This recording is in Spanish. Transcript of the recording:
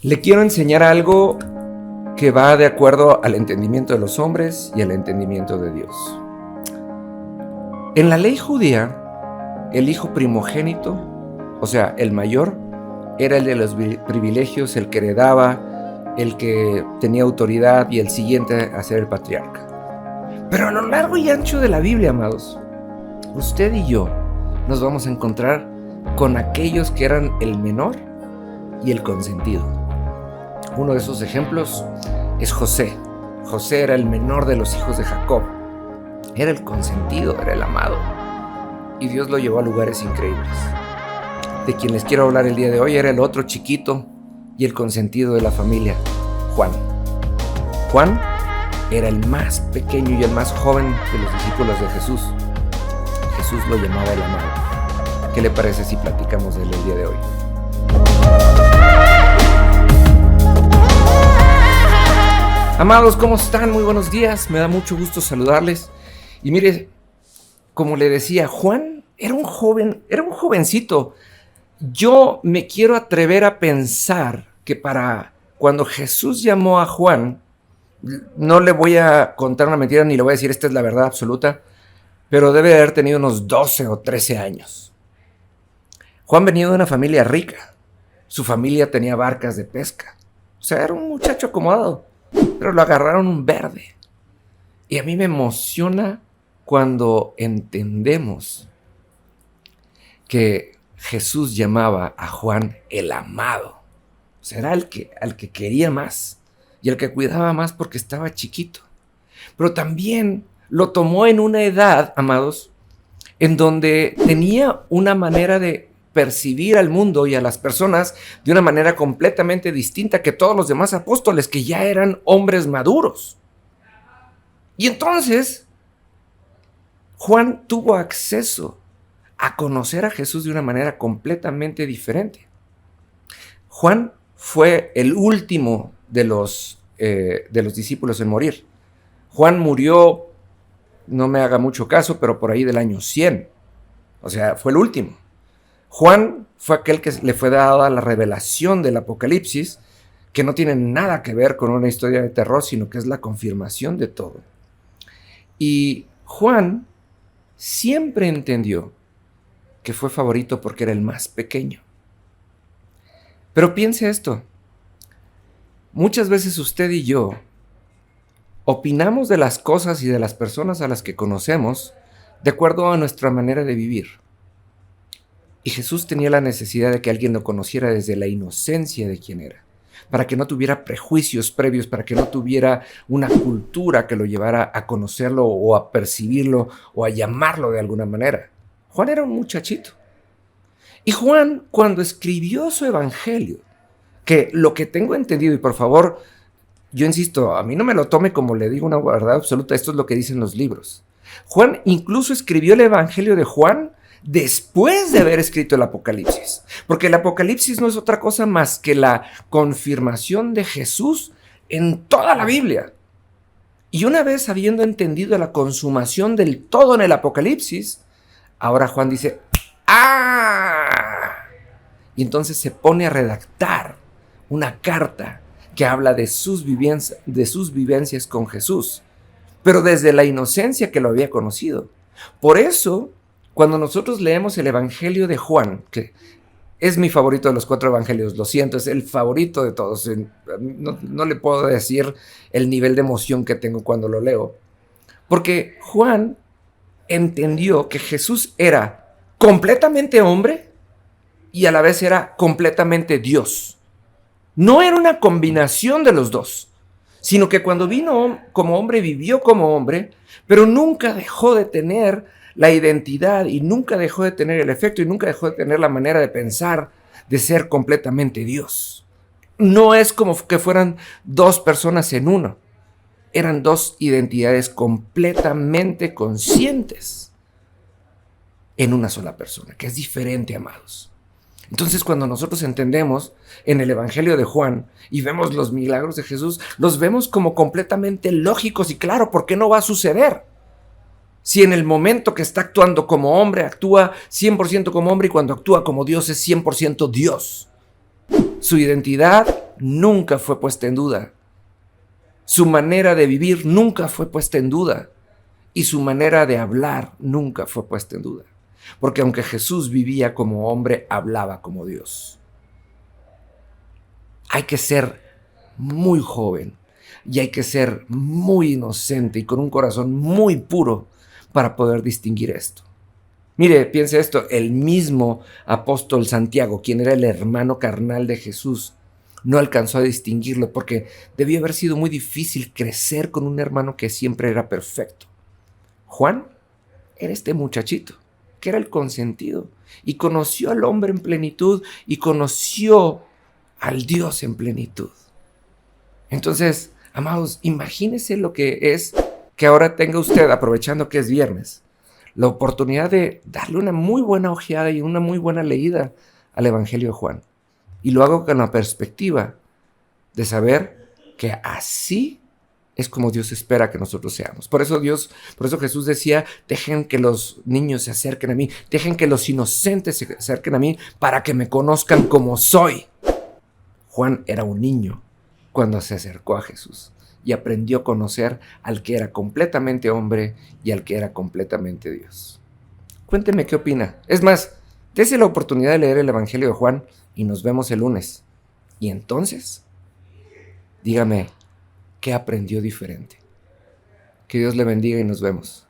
Le quiero enseñar algo que va de acuerdo al entendimiento de los hombres y al entendimiento de Dios. En la ley judía, el hijo primogénito, o sea, el mayor, era el de los privilegios, el que heredaba, el que tenía autoridad y el siguiente a ser el patriarca. Pero a lo largo y ancho de la Biblia, amados, usted y yo nos vamos a encontrar con aquellos que eran el menor y el consentido. Uno de esos ejemplos es José. José era el menor de los hijos de Jacob. Era el consentido, era el amado. Y Dios lo llevó a lugares increíbles. De quien les quiero hablar el día de hoy era el otro chiquito y el consentido de la familia, Juan. Juan era el más pequeño y el más joven de los discípulos de Jesús. Jesús lo llamaba el amado. ¿Qué le parece si platicamos de él el día de hoy? Amados, ¿cómo están? Muy buenos días, me da mucho gusto saludarles. Y mire, como le decía, Juan era un jovencito. Yo me quiero atrever a pensar que para cuando Jesús llamó a Juan, no le voy a contar una mentira ni le voy a decir esta es la verdad absoluta, pero debe haber tenido unos 12 o 13 años. Juan venía de una familia rica, su familia tenía barcas de pesca, o sea, era un muchacho acomodado. Pero lo agarraron un verde. Y a mí me emociona cuando entendemos que Jesús llamaba a Juan el amado. O sea, era al que quería más y al que cuidaba más porque estaba chiquito. Pero también lo tomó en una edad, amados, en donde tenía una manera de percibir al mundo y a las personas de una manera completamente distinta que todos los demás apóstoles que ya eran hombres maduros. Y entonces Juan tuvo acceso a conocer a Jesús de una manera completamente diferente. Juan fue el último de los discípulos en morir. Juan murió, no me haga mucho caso, pero por ahí del año 100. O sea, fue el último. Juan fue aquel que le fue dada la revelación del Apocalipsis, que no tiene nada que ver con una historia de terror, sino que es la confirmación de todo. Y Juan siempre entendió que fue favorito porque era el más pequeño. Pero piense esto, muchas veces usted y yo opinamos de las cosas y de las personas a las que conocemos de acuerdo a nuestra manera de vivir. Y Jesús tenía la necesidad de que alguien lo conociera desde la inocencia de quien era, para que no tuviera prejuicios previos, para que no tuviera una cultura que lo llevara a conocerlo o a percibirlo o a llamarlo de alguna manera. Juan era un muchachito. Y Juan, cuando escribió su evangelio, que lo que tengo entendido, y por favor, yo insisto, a mí no me lo tome como le digo una verdad absoluta, esto es lo que dicen los libros. Juan incluso escribió el evangelio de Juan después de haber escrito el Apocalipsis, porque el Apocalipsis no es otra cosa más que la confirmación de Jesús en toda la Biblia. Y una vez habiendo entendido la consumación del todo en el Apocalipsis, ahora Juan dice, ¡ah! Y entonces se pone a redactar una carta que habla de sus vivencias con Jesús, pero desde la inocencia que lo había conocido. Por eso, cuando nosotros leemos el Evangelio de Juan, que es mi favorito de los 4 evangelios, lo siento, es el favorito de todos, no le puedo decir el nivel de emoción que tengo cuando lo leo, porque Juan entendió que Jesús era completamente hombre y a la vez era completamente Dios. No era una combinación de los dos, sino que cuando vino como hombre, vivió como hombre, pero nunca dejó de tener la identidad y nunca dejó de tener el efecto y nunca dejó de tener la manera de pensar, de ser completamente Dios. No es como que fueran 2 personas en uno. Eran 2 identidades completamente conscientes en una sola persona, que es diferente, amados. Entonces, cuando nosotros entendemos en el Evangelio de Juan y vemos los milagros de Jesús, los vemos como completamente lógicos y claro, ¿por qué no va a suceder? Si en el momento que está actuando como hombre, actúa 100% como hombre y cuando actúa como Dios es 100% Dios. Su identidad nunca fue puesta en duda. Su manera de vivir nunca fue puesta en duda. Y su manera de hablar nunca fue puesta en duda. Porque aunque Jesús vivía como hombre, hablaba como Dios. Hay que ser muy joven y hay que ser muy inocente y con un corazón muy puro para poder distinguir esto. Mire, piense esto, el mismo apóstol Santiago, quien era el hermano carnal de Jesús, no alcanzó a distinguirlo porque debió haber sido muy difícil crecer con un hermano que siempre era perfecto. Juan era este muchachito, que era el consentido, y conoció al hombre en plenitud y conoció al Dios en plenitud. Entonces, amados, imagínense lo que es que ahora tenga usted, aprovechando que es viernes, la oportunidad de darle una muy buena ojeada y una muy buena leída al Evangelio de Juan. Y lo hago con la perspectiva de saber que así es como Dios espera que nosotros seamos. Por eso Jesús decía, dejen que los niños se acerquen a mí, dejen que los inocentes se acerquen a mí para que me conozcan como soy. Juan era un niño cuando se acercó a Jesús y aprendió a conocer al que era completamente hombre y al que era completamente Dios. Cuénteme qué opina. Es más, dése la oportunidad de leer el Evangelio de Juan y nos vemos el lunes. Y entonces, dígame, ¿qué aprendió diferente? Que Dios le bendiga y nos vemos.